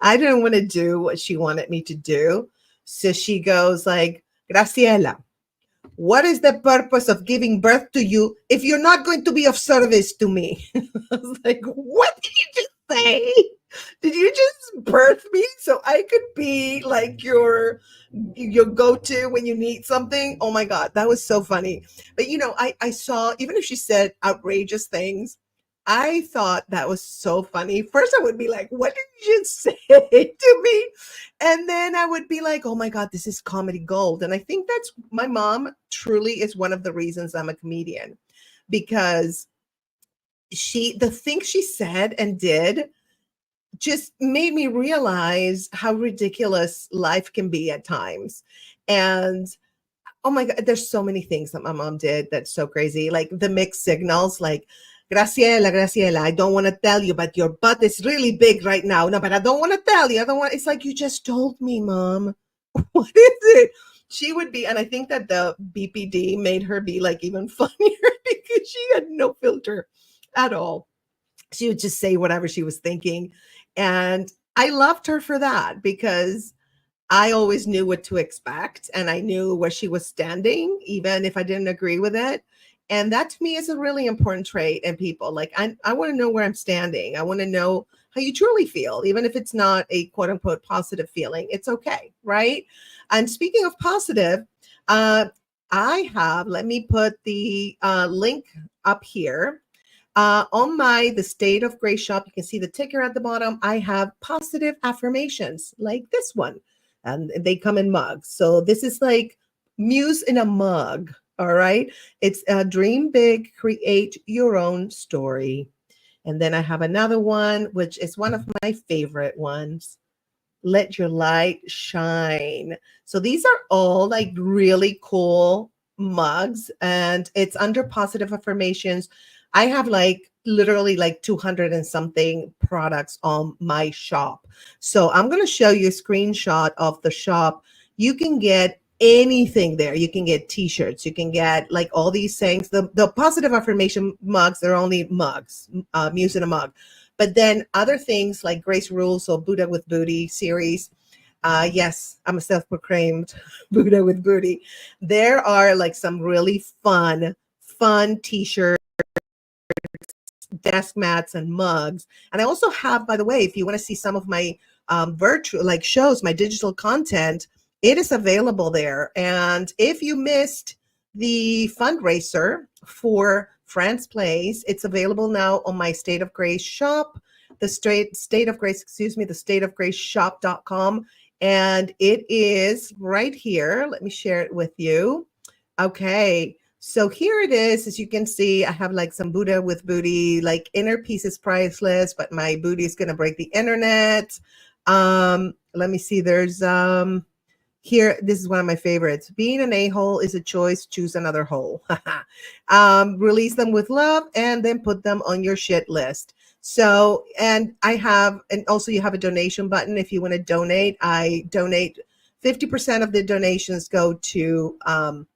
I didn't want to do what she wanted me to do. So she goes like, Graciela, what is the purpose of giving birth to you if you're not going to be of service to me? I was like, what did you just say? Did you just birth me so I could be like your go-to when you need something. Oh my God, that was so funny. But I saw, even if she said outrageous things, I thought that was so funny. First, I would be like, what did you just say to me? And then I would be like, oh my God, this is comedy gold. And I think that's, my mom truly is one of the reasons I'm a comedian, because the things she said and did just made me realize how ridiculous life can be at times. And oh my God, there's so many things that my mom did that's so crazy. Like the mixed signals, like, Graciela, I don't want to tell you, but your butt is really big right now. No, but I don't want to tell you. I don't want, it's like, you just told me, Mom. What is it? She would be, and I think that the BPD made her be like even funnier because she had no filter at all. She would just say whatever she was thinking. And I loved her for that, because I always knew what to expect and I knew where she was standing, even if I didn't agree with it. And that to me is a really important trait in people. Like, I want to know where I'm standing. I want to know how you truly feel, even if it's not a quote unquote positive feeling. It's okay, right? And speaking of positive, I have, let me put the link up here. On the State of Grace shop, you can see the ticker at the bottom. I have positive affirmations like this one, and they come in mugs. So this is like Muse in a mug. All right. It's dream big, create your own story. And then I have another one, which is one of my favorite ones. Let your light shine. So these are all like really cool mugs, and it's under positive affirmations. I have like literally like 200 and something products on my shop. So I'm going to show you a screenshot of the shop. You can get anything there. You can get t-shirts. You can get like all these things. The positive affirmation mugs, they're only mugs, Muse in a mug. But then other things like Grace Rules or Buddha with Booty series. Yes, I'm a self-proclaimed Buddha with booty. There are like some really fun t-shirts, desk mats, and mugs. And I also have, by the way, if you want to see some of my virtual like shows, my digital content, it is available there. And if you missed the fundraiser for France Plays, it's available now on my State of Grace shop, the State of Grace shop.com. And it is right here. Let me share it with you. Okay. So here it is. As you can see, I have like some Buddha with booty, like inner peace is priceless, but my booty is going to break the internet. Let me see. There's, here, this is one of my favorites. Being an a-hole is a choice. Choose another hole. Release them with love and then put them on your shit list. So, and I have, and also you have a donation button. If you want to donate, I donate 50% of the donations go to a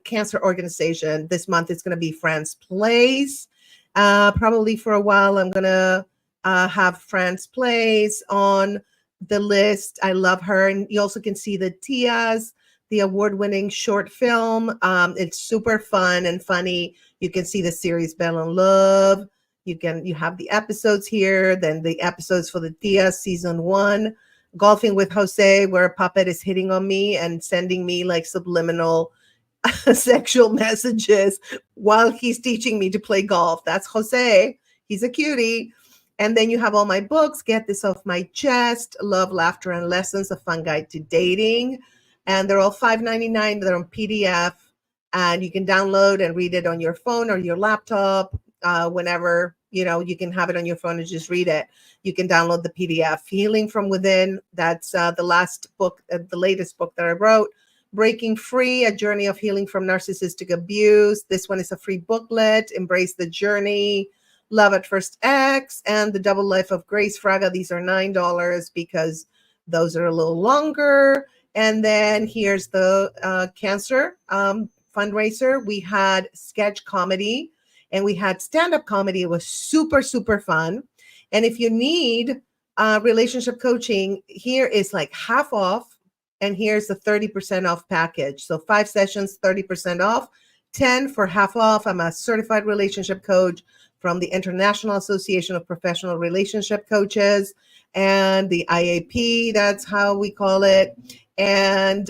cancer organization. This month it's going to be France Plays. Probably for a while, I'm going to have France Plays on the list. I love her. And you also can see the Tias, the award-winning short film. It's super fun and funny. You can see the series Belle in Love. You have the episodes here, then the episodes for the Tias season 1, Golfing with Jose, where a puppet is hitting on me and sending me like subliminal sexual messages while he's teaching me to play golf. That's Jose. He's a cutie. And then you have all my books, Get This Off My Chest, Love, Laughter, and Lessons, A Fun Guide to Dating. And they're all $5.99. They're on PDF. And you can download and read it on your phone or your laptop whenever, you can have it on your phone and just read it. You can download the PDF. Healing from Within, that's the last book, the latest book that I wrote. Breaking Free, A Journey of Healing from Narcissistic Abuse. This one is a free booklet. Embrace the Journey. Love at First X, and The Double Life of Grace Fraga. These are $9 because those are a little longer. And then here's the cancer fundraiser. We had sketch comedy and we had stand-up comedy. It was super, super fun. And if you need relationship coaching, here is like half off. And here's the 30% off package. So 5 sessions, 30% off, 10 for half off. I'm a certified relationship coach from the International Association of Professional Relationship Coaches. and the IAP, that's how we call it. And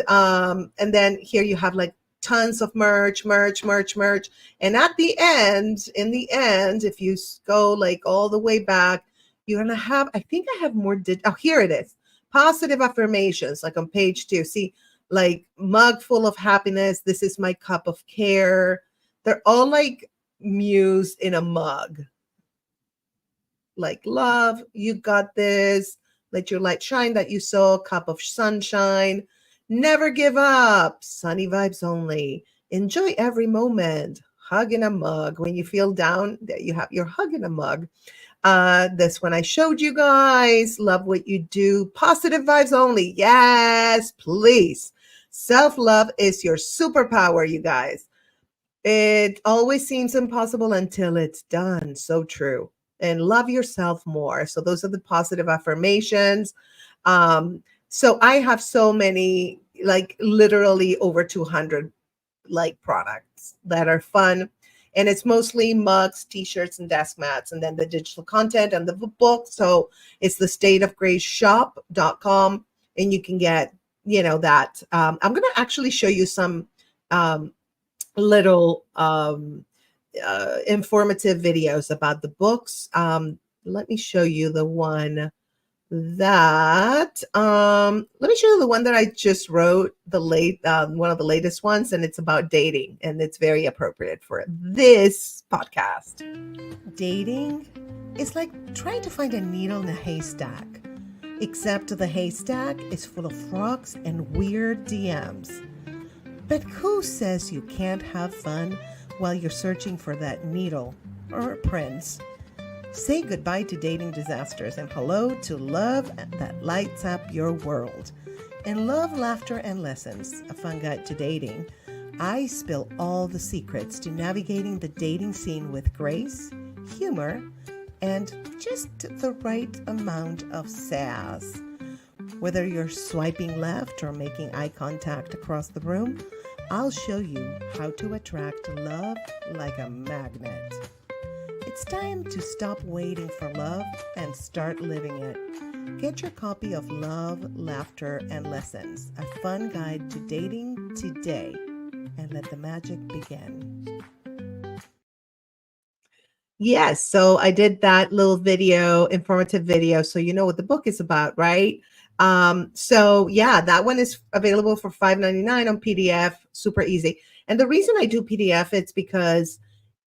then here you have like tons of merch. And at the end, in the end, if you go like all the way back, you're gonna have, I think I have more, oh, here it is. Positive affirmations, like on page 2. See, like mug full of happiness. This is my cup of care. They're all like mused in a mug. Like love, you got this. Let your light shine that you saw. Cup of sunshine. Never give up. Sunny vibes only. Enjoy every moment. Hug in a mug. When you feel down, there you have your hug in a mug. This one I showed you guys. Love what you do. Positive vibes only. Yes, please. Self-love is your superpower, you guys. It always seems impossible until it's done. So true. And love yourself more. So those are the positive affirmations. So I have so many, like literally over 200 like products that are fun. And it's mostly mugs, t-shirts, and desk mats, and then the digital content and the book. So it's the stateofgraceshop.com, and you can get, that. I'm going to actually show you some little informative videos about the books. Let me show you the one that let me show you the one that I just wrote, one of the latest ones, and it's about dating, and it's very appropriate for this podcast. Dating is like trying to find a needle in a haystack, except the haystack is full of frogs and weird DMs. But who says you can't have fun while you're searching for that needle or prince? Say goodbye to dating disasters and hello to love that lights up your world. In Love, Laughter, and Lessons, a fun guide to dating, I spill all the secrets to navigating the dating scene with grace, humor, and just the right amount of sass. Whether you're swiping left or making eye contact across the room, I'll show you how to attract love like a magnet. It's time to stop waiting for love and start living it. Get your copy of Love, Laughter, and Lessons, a fun guide to dating today, and let the magic begin. Yes, so I did that little video, informative video, so you know what the book is about, right? So yeah, that one is available for $5.99 on PDF, super easy. And the reason I do PDF, it's because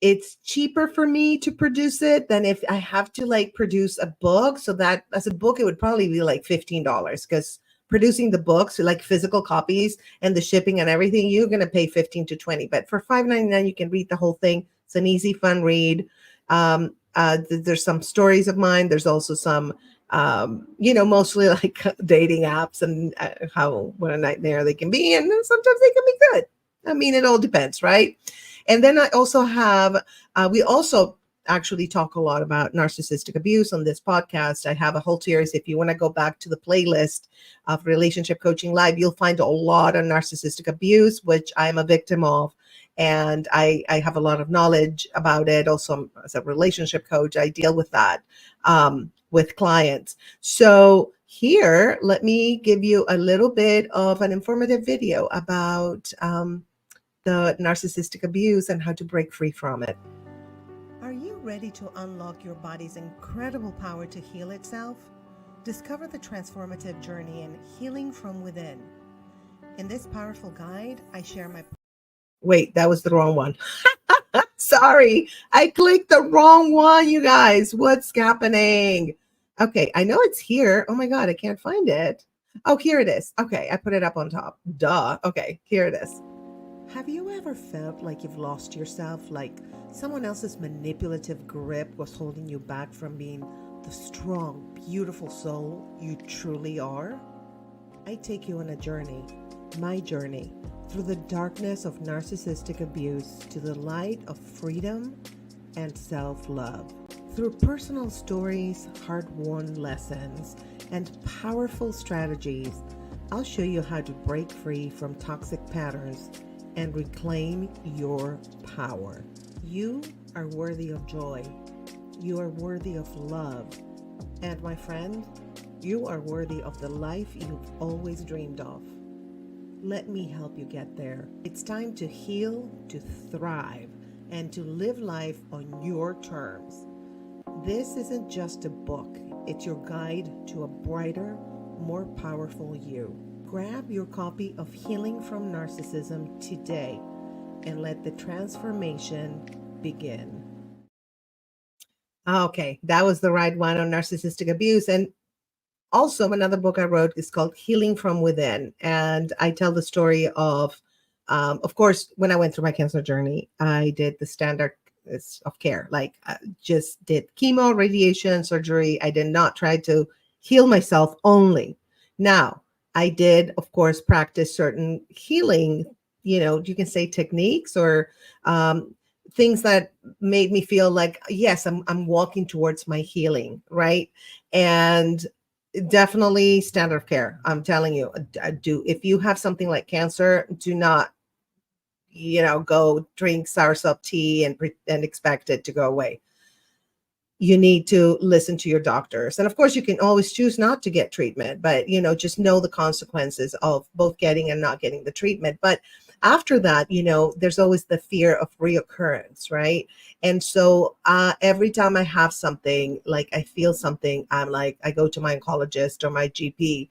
it's cheaper for me to produce it than if I have to like produce a book. So that as a book, it would probably be like $15 because producing the books, like physical copies and the shipping and everything, you're going to pay 15 to 20. But for $5.99, you can read the whole thing. It's an easy, fun read. There's some stories of mine. There's also some, mostly like dating apps and what a nightmare they can be. And sometimes they can be good. I mean, it all depends, right? And then I also have, we also actually talk a lot about narcissistic abuse on this podcast. I have a whole series. If you want to go back to the playlist of Relationship Coaching Live, you'll find a lot on narcissistic abuse, which I'm a victim of. And I have a lot of knowledge about it. Also, as a relationship coach, I deal with that with clients. So here, let me give you a little bit of an informative video about the narcissistic abuse and how to break free from it. Are you ready to unlock your body's incredible power to heal itself? Discover the transformative journey in healing from within. In this powerful guide, I share my... Wait, that was the wrong one. Sorry, I clicked the wrong one, you guys. What's happening? Okay, I know it's here. Oh my God, I can't find it. Oh, here it is. Okay, I put it up on top. Duh. Okay, here it is. Have you ever felt like you've lost yourself, like someone else's manipulative grip was holding you back from being the strong, beautiful soul you truly are? I take you on a journey, my journey, through the darkness of narcissistic abuse to the light of freedom and self-love. Through personal stories, hard-won lessons, and powerful strategies, I'll show you how to break free from toxic patterns and reclaim your power. You are worthy of joy. You are worthy of love. And my friend, You are worthy of the life you've always dreamed of. Let me help you get there. It's time to heal, to thrive, and to live life on your terms. This isn't just a book, it's your guide to a brighter, more powerful you. Grab your copy of Healing from Narcissism today and let the transformation begin. Okay, that was the right one on narcissistic abuse. And also, another book I wrote is called Healing from Within. And I tell the story of course, when I went through my cancer journey, I did the standard of care, like I just did chemo, radiation, surgery. I did not try to heal myself only. Now, I did, of course, practice certain healing, you can say techniques or things that made me feel like, yes, I'm walking towards my healing, right? And definitely standard of care. I'm telling you, if you have something like cancer, do not, go drink soursop tea and expect it to go away. You need to listen to your doctors. And of course, you can always choose not to get treatment, but, just know the consequences of both getting and not getting the treatment. But after that, there's always the fear of reoccurrence, right? And so every time I have something, like I feel something, I'm like, I go to my oncologist or my GP.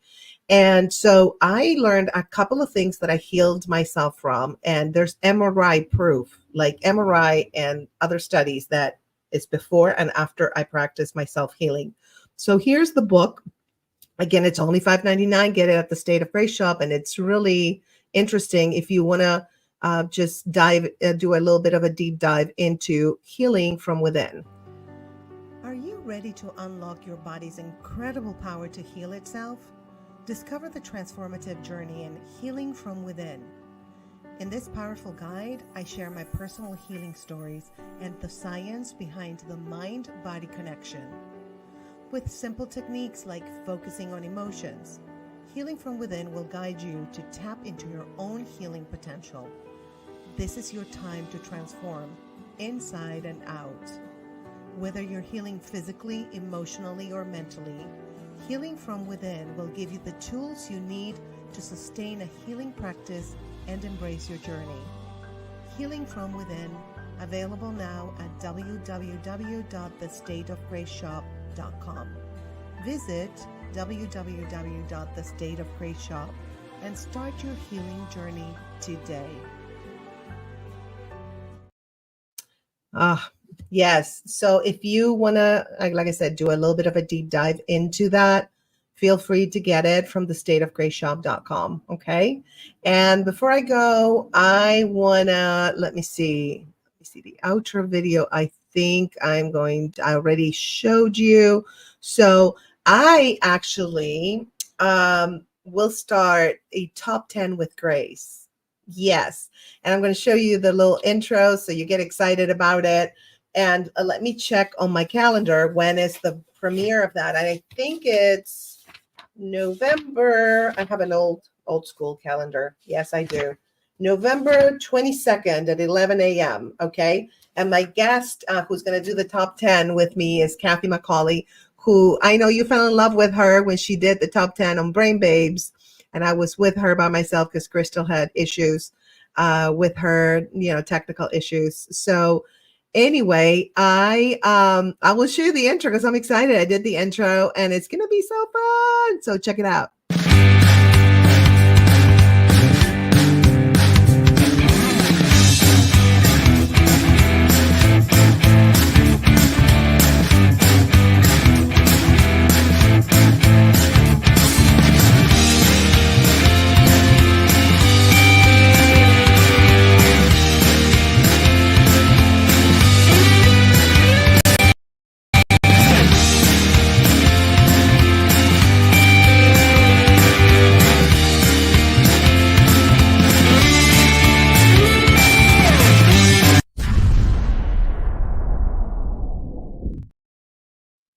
And so I learned a couple of things that I healed myself from. And there's MRI proof, like MRI and other studies that it's before and after I practice my self-healing. So here's the book. Again, it's only $5.99. Get it at the State of Grace shop. And it's really interesting if you want to just do a little bit of a deep dive into healing from within. Are you ready to unlock your body's incredible power to heal itself? Discover the transformative journey in Healing from Within. In this powerful guide, I share my personal healing stories and the science behind the mind-body connection. With simple techniques like focusing on emotions, Healing from Within will guide you to tap into your own healing potential. This is your time to transform inside and out. Whether you're healing physically, emotionally, or mentally, Healing from Within will give you the tools you need to sustain a healing practice and embrace your journey. Healing from Within, available now at www.thestateofgraceshop.com. Visit www.thestateofgraceshop and start your healing journey today. Yes. So if you want to, like I said, do a little bit of a deep dive into that, feel free to get it from thestateofgraceshop.com. Okay. And before I go, I want to, let me see the outro video. I think I already showed you. So I actually will start a top 10 with Grace. Yes. And I'm going to show you the little intro so you get excited about it. And let me check on my calendar when is the premiere of that. I think it's November. I have an old school calendar. Yes, I do. November 22nd at 11 a.m. Okay. And my guest who's going to do the top 10 with me is Kathy McCauley, who I know you fell in love with her when she did the top 10 on Brain Babes. And I was with her by myself because Crystal had issues with her, technical issues. So anyway, I will show you the intro because I'm excited. I did the intro and it's going to be so fun. So check it out.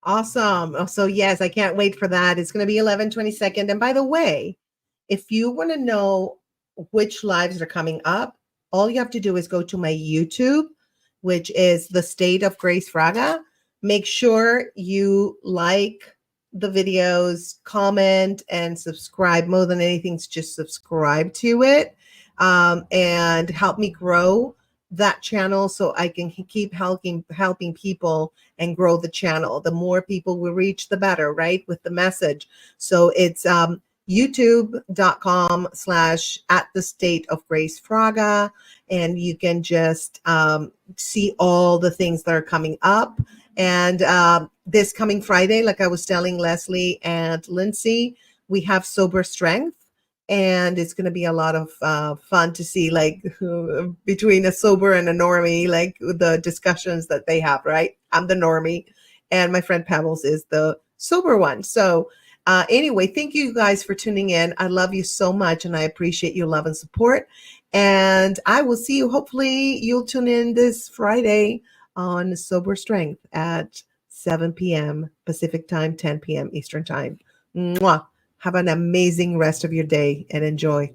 Awesome. So yes, I can't wait for that. It's going to be 11/22. And by the way, if you want to know which lives are coming up, all you have to do is go to my YouTube, which is The State of Grace Fraga. Make sure you like, the videos, comment, and subscribe. More than anything, just subscribe to it, and help me grow that channel so I can keep helping people and grow the channel. The more people we reach, the better, right? With the message. So it's youtube.com/@the-state-of-Grace-Fraga, and you can just see all the things that are coming up. And this coming Friday, like I was telling Leslie and Lindsey, we have Sober Strength. And it's going to be a lot of fun to see, like, between a sober and a normie, like the discussions that they have, right? I'm the normie, and my friend Pebbles is the sober one. So anyway, thank you guys for tuning in. I love you so much, and I appreciate your love and support. And I will see you. Hopefully, you'll tune in this Friday on Sober Strength at 7 p.m. Pacific time, 10 p.m. Eastern time. Mwah. Have an amazing rest of your day and enjoy.